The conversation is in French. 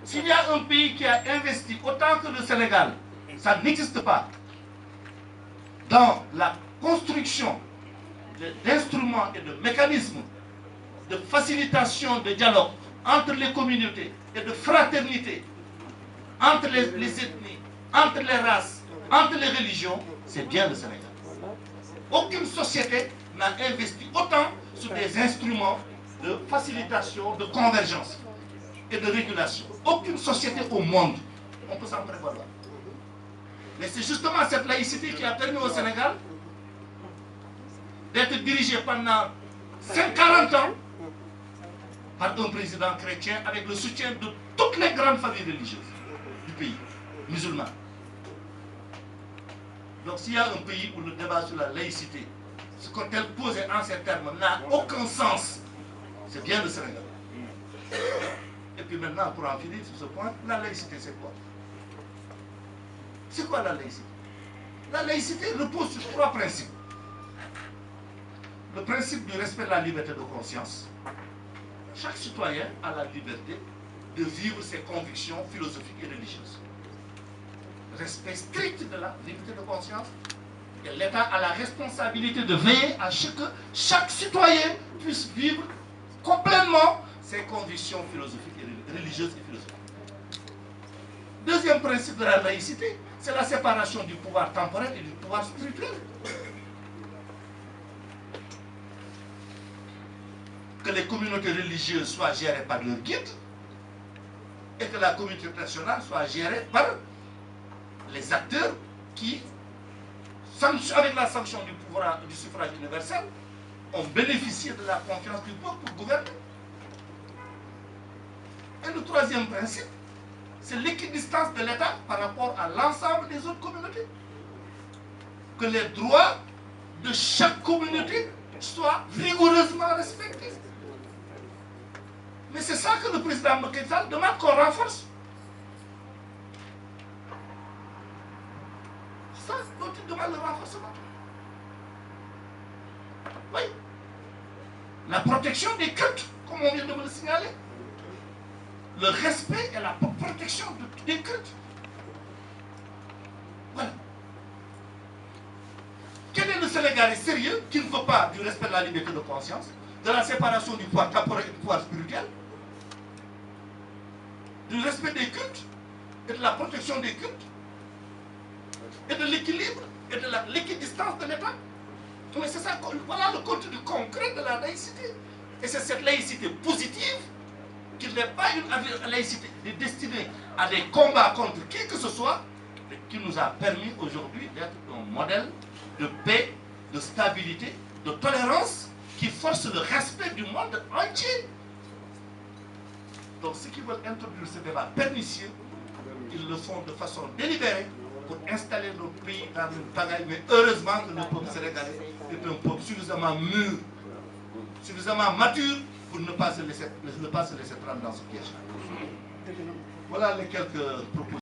S'il y a un pays qui a investi autant que le Sénégal, ça n'existe pas, dans la construction d'instruments et de mécanismes de facilitation de dialogue entre les communautés et de fraternité entre les ethnies, entre les races, entre les religions, c'est bien le Sénégal. Aucune société n'a investi autant sur des instruments de facilitation, de convergence et de régulation. Aucune société au monde, on peut s'en prévaloir. Mais c'est justement cette laïcité qui a permis au Sénégal d'être dirigé pendant 40 ans par un président chrétien avec le soutien de toutes les grandes familles religieuses du pays, musulmans. Donc s'il y a un pays où le débat sur la laïcité, ce qu'on tel posé en ces termes, n'a aucun sens, c'est bien le Sénégal. Et puis maintenant, pour en finir sur ce point, la laïcité c'est quoi? C'est quoi la laïcité? La laïcité repose sur 3 principes. Le principe du respect de la liberté de conscience. Chaque citoyen a la liberté de vivre ses convictions philosophiques et religieuses. Respect strict de la liberté de conscience. Et l'État a la responsabilité de veiller à ce que chaque citoyen puisse vivre complètement ses convictions philosophiques et religieuses et philosophiques. Deuxième principe de la laïcité, c'est la séparation du pouvoir temporel et du pouvoir spirituel. Que les communautés religieuses soient gérées par leur guide et que la communauté nationale soit gérée par les acteurs qui, avec la sanction du suffrage universel, ont bénéficié de la confiance du peuple pour gouverner. Et le troisième principe, c'est l'équidistance de l'État par rapport à l'ensemble des autres communautés. Que les droits de chaque communauté soient rigoureusement respectés. Mais c'est ça que le président Macky Sall demande qu'on renforce. C'est ça dont il demande le renforcement. Oui. La protection des cultes, comme on vient de me le signaler. Le respect et la protection des cultes. Voilà. Quel est le Sénégalais sérieux qui ne veut pas du respect de la liberté de conscience, de la séparation du pouvoir temporel et du pouvoir spirituel, du respect des cultes et de la protection des cultes, et de l'équilibre et de l'équidistance de l'État? Mais c'est ça, voilà le contenu concret de la laïcité. Et c'est cette laïcité positive qui n'est pas une laïcité destinée à des combats contre qui que ce soit, mais qui nous a permis aujourd'hui d'être un modèle de paix, de stabilité, de tolérance, qui force le respect du monde entier. Donc ceux qui veulent introduire ce débat pernicieux, ils le font de façon délibérée pour installer notre pays dans une pagaille. Mais heureusement que le peuple sénégalais est un peuple suffisamment mûr, suffisamment mature pour ne pas se laisser prendre dans ce piège. Voilà les quelques propositions.